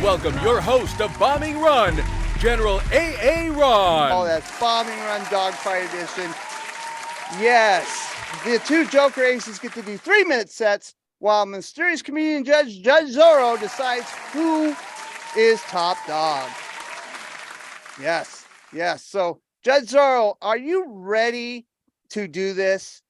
welcome your host of Bombing Run, General A.A. Ron. Oh, that's Bombing Run Dogfight Edition. Yes, the two Joker Aces get to do 3-minute sets while mysterious comedian Judge Zorro decides who is top dog. Yes. So, Judge Zorro, are you ready to do this?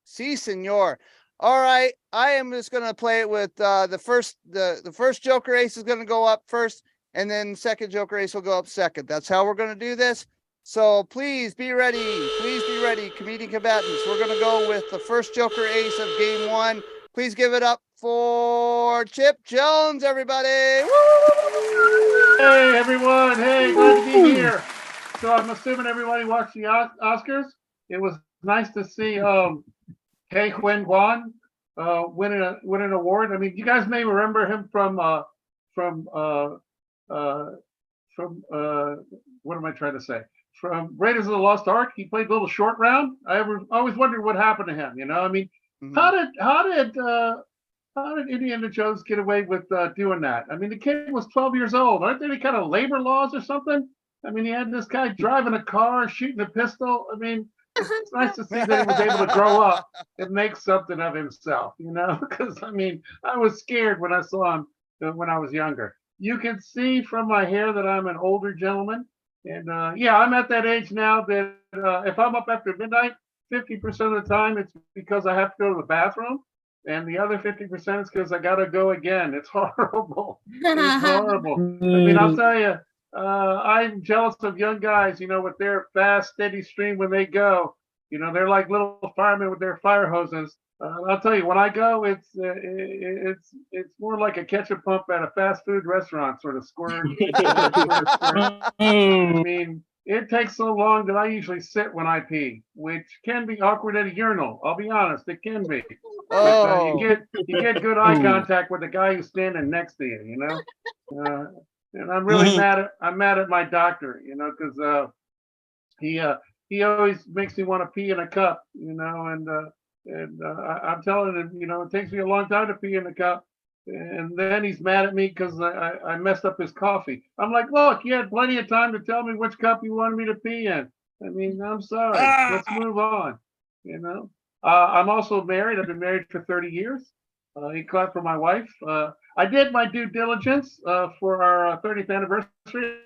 Si, senor. All right, I am just going to play it with the first Joker Ace is going to go up first, and then second Joker Ace will go up second. That's how we're going to do this. So please be ready. Please be ready, comedian combatants. We're going to go with the first Joker Ace of game one. Please give it up for Chipp Jones, everybody. Woo! Hey, everyone. Hey, glad to be here. So I'm assuming everybody watched the Oscars. It was nice to see Hey Huen Guan win an award. I mean, you guys may remember him from what am I trying to say? From Raiders of the Lost Ark. He played a little short round. I always wondered what happened to him. You know, I mean, how did Indiana Jones get away with doing that? I mean, the kid was 12 years old. Aren't there any kind of labor laws or something? I mean, he had this guy driving a car, shooting a pistol. I mean, it's nice to see that he was able to grow up and make something of himself, you know, because, I mean, I was scared when I saw him when I was younger. You can see from my hair that I'm an older gentleman. And yeah, I'm at that age now that if I'm up after midnight, 50% of the time it's because I have to go to the bathroom. And the other 50% is because I got to go again. It's horrible. It's horrible. I mean, I'll tell you, I'm jealous of young guys, you know, with their fast, steady stream when they go. You know, they're like little firemen with their fire hoses. I'll tell you, when I go, it's more like a ketchup pump at a fast food restaurant, sort of squirt. I mean, it takes so long that I usually sit when I pee, which can be awkward at a urinal. I'll be honest, it can be. Oh. But, you get good eye contact with the guy who's standing next to you, you know. And I'm really mad at my doctor, you know, because he always makes me want to pee in a cup, you know, and I'm telling him, you know, it takes me a long time to pee in a cup. And then he's mad at me because I messed up his coffee. I'm like, look, you had plenty of time to tell me which cup you wanted me to pee in. I mean, I'm sorry. Let's move on. You know, I'm also married. I've been married for 30 years. He clapped for my wife. I did my due diligence for our 30th anniversary.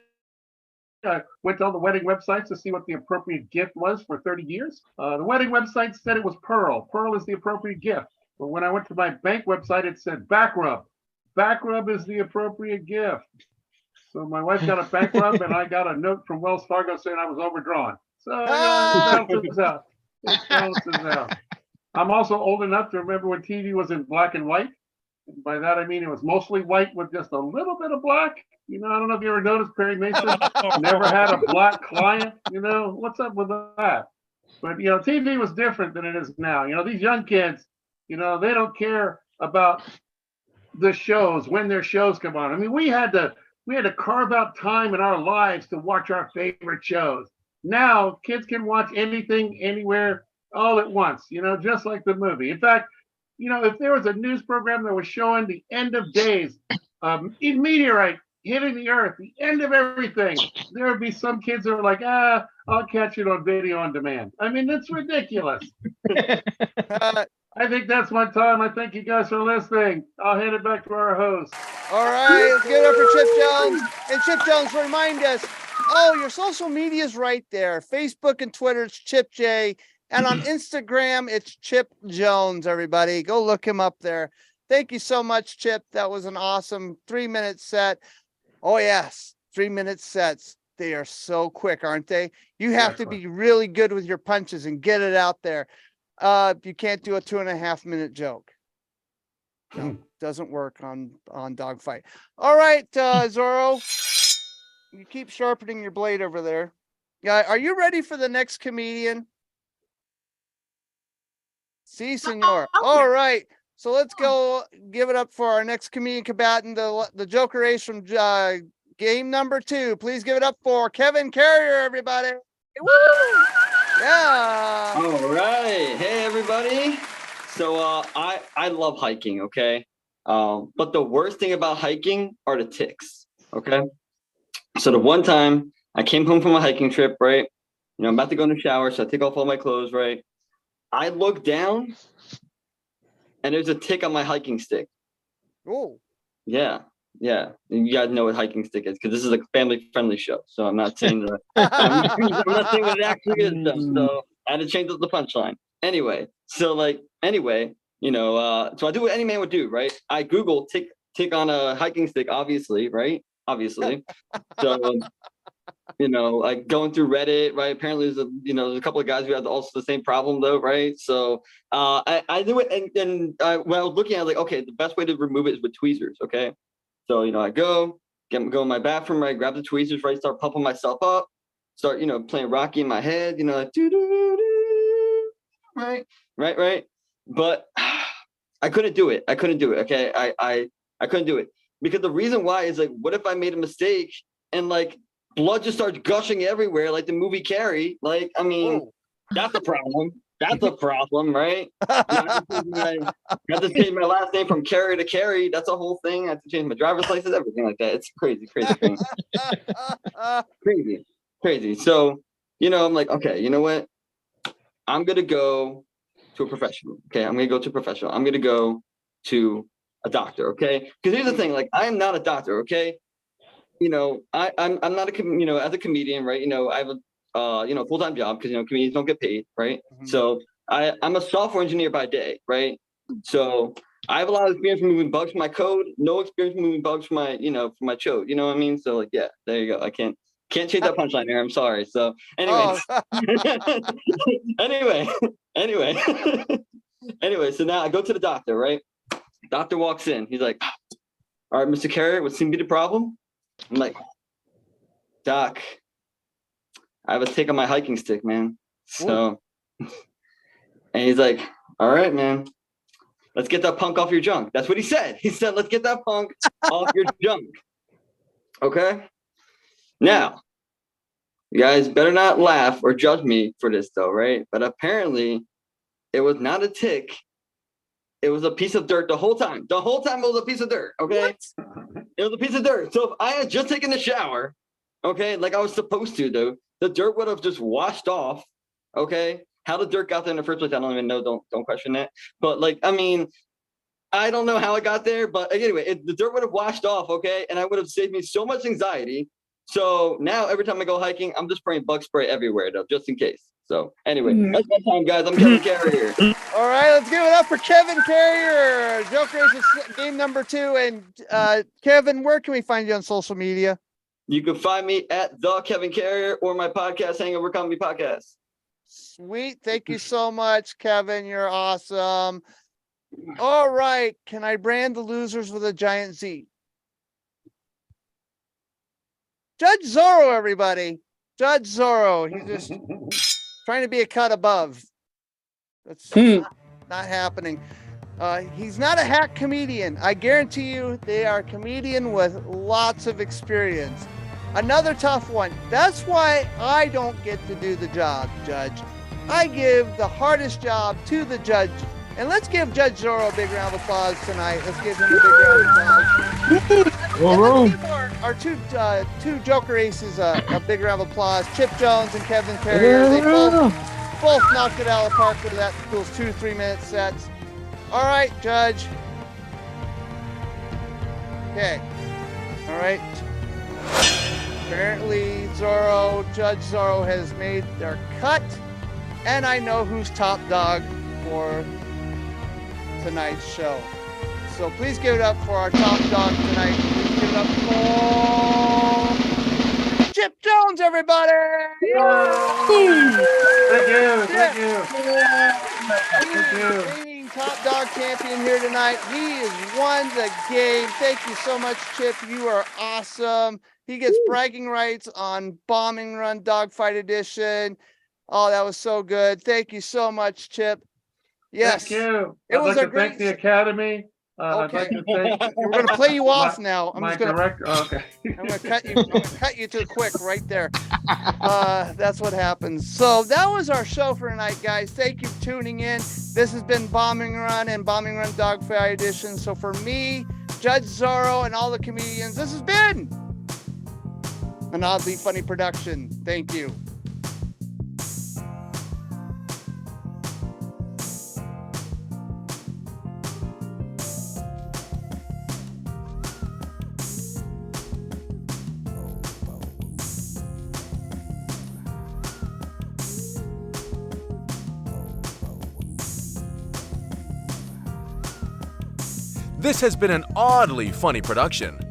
I went to all the wedding websites to see what the appropriate gift was for 30 years. The wedding website said it was pearl. Pearl is the appropriate gift. But when I went to my bank website, it said back rub. Back rub is the appropriate gift. So my wife got a back rub, and I got a note from Wells Fargo saying I was overdrawn. So you know, it balances out. It balances out. I'm also old enough to remember when TV was in black and white. And by that I mean it was mostly white with just a little bit of black. You know, I don't know if you ever noticed Perry Mason never had a black client. You know, what's up with that? But you know, TV was different than it is now. You know, these young kids, you know, they don't care about the shows when their shows come on. I mean, we had to carve out time in our lives to watch our favorite shows. Now kids can watch anything, anywhere, all at once. You know, just like the movie. In fact, you know, if there was a news program that was showing the end of days, meteorite hitting the earth, the end of everything, there would be some kids that are like, I'll catch it on video on demand. I mean, that's ridiculous. I think that's my time. I thank you guys for listening. I'll hand it back to our host. All right, let's give it up for Chipp Jones. And Chipp Jones, remind us, your social media is right there. Facebook and Twitter, it's Chipp J. And on Instagram, it's Chipp Jones, everybody. Go look him up there. Thank you so much, Chipp. That was an awesome 3-minute set. Oh, yes, 3-minute sets. They are so quick, aren't they? You have to be really good with your punches and get it out there. You can't do a 2.5-minute joke. No, doesn't work on Dogfight. All right, Zorro, you keep sharpening your blade over there. Yeah, are you ready for the next comedian? Si, senor. All right, so let's go give it up for our next comedian combatant, the Joker Ace from game number 2. Please give it up for Kevin Carrier, everybody. Woo! Yeah. All right. Hey, everybody. So I love hiking, okay? But the worst thing about hiking are the ticks. Okay. So the one time I came home from a hiking trip, right? I'm about to go in the shower, so I take off all my clothes, right? I look down and there's a tick on my hiking stick. Oh. Yeah. Yeah. You guys know what hiking stick is because this is a family friendly show. So I'm not saying that I'm not saying what it actually is though. So I had to change up the punchline. Anyway, so I do what any man would do, right? I Google tick on a hiking stick, obviously, right? Obviously. So like going through Reddit, right? Apparently there's a couple of guys who have also the same problem though, right? So I do it and when I was looking at it, like, okay, the best way to remove it is with tweezers, okay? So I go in my bathroom, right? Grab the tweezers, right? Start pumping myself up, start playing Rocky in my head, like right. But I couldn't do it. Okay, I couldn't do it because the reason why is like, what if I made a mistake and like blood just starts gushing everywhere, like the movie Carrie? Like, I mean, that's a problem. That's a problem, right? I have to change my last name from Carrie to Carrie. That's a whole thing. I have to change my driver's license, everything like that. It's crazy. Crazy. So, I'm like, okay, you know what? I'm going to go to a professional. Okay. I'm going to go to a professional. I'm going to go to a doctor. Okay. Because here's the thing, like, I am not a doctor. Okay. I'm not as a comedian, right? I have a full-time job because comedians don't get paid, right? Mm-hmm. So I'm a software engineer by day, right? So I have a lot of experience moving bugs from my code, no experience moving bugs from my for my chode. You know what I mean? So like, yeah, there you go. I can't change that punchline here. I'm sorry. So anyway, anyway, so now I go to the doctor, right? Doctor walks in. He's like, all right, Mr. Carrier, what seems to be the problem? I'm like, Doc, I have a tick on my hiking stick, man. So, and he's like, all right, man, let's get that punk off your junk. That's what he said. He said, let's get that punk off your junk. Okay. Now, you guys better not laugh or judge me for this though, right? But apparently it was not a tick. It was a piece of dirt the whole time. The whole time it was a piece of dirt, okay? What? It was a piece of dirt. So if I had just taken a shower, okay, like I was supposed to do, the dirt would have just washed off, okay? How the dirt got there in the first place, I don't even know. Don't question that. But like, I mean, I don't know how it got there, but anyway, the dirt would have washed off, okay? And I would have saved me so much anxiety. So now every time I go hiking, I'm just spraying bug spray everywhere though, just in case. So anyway, that's my time, guys. I'm Kevin Carrier. All right, let's give it up for Kevin Carrier, Joke Races game number 2. And Kevin, where can we find you on social media? You can find me at the Kevin Carrier or my podcast, Hangover Comedy Podcast. Sweet. Thank you so much, Kevin. You're awesome. All right. Can I brand the losers with a giant Z? Judge Zorro, everybody. Judge Zorro. He's just trying to be a cut above. That's not happening. He's not a hack comedian. I guarantee you they are a comedian with lots of experience. Another tough one. That's why I don't get to do the job, Judge. I give the hardest job to the judge. And let's give Judge Zorro a big round of applause tonight. Let's give him a big round of applause. Let's give our two Joker Aces a big round of applause. Chipp Jones and Kevin Carrier. They both knocked it out of the park with those 2 3-minute sets. All right, Judge. Okay. All right. Apparently, Judge Zorro has made their cut, and I know who's top dog for tonight's show. So please give it up for our top dog tonight. Please give it up for Chipp Jones, everybody! Thank you. Reigning top dog champion here tonight. He has won the game. Thank you so much, Chipp. You are awesome. He gets bragging rights on Bombing Run Dogfight Edition. Oh, that was so good. Thank you so much, Chipp. Yes. Thank you. It I'd was like a to thank great the Academy I'd like to thank We're gonna play you off now. I'm my just gonna director. Okay. I'm gonna cut you. I'm gonna cut you to the quick right there. That's what happens. So that was our show for tonight, guys. Thank you for tuning in. This has been Bombing Run and Bombing Run Dogfight Edition. So for me, Judge Zorro, and all the comedians, this has been an oddly funny production. Thank you. This has been an oddly funny production.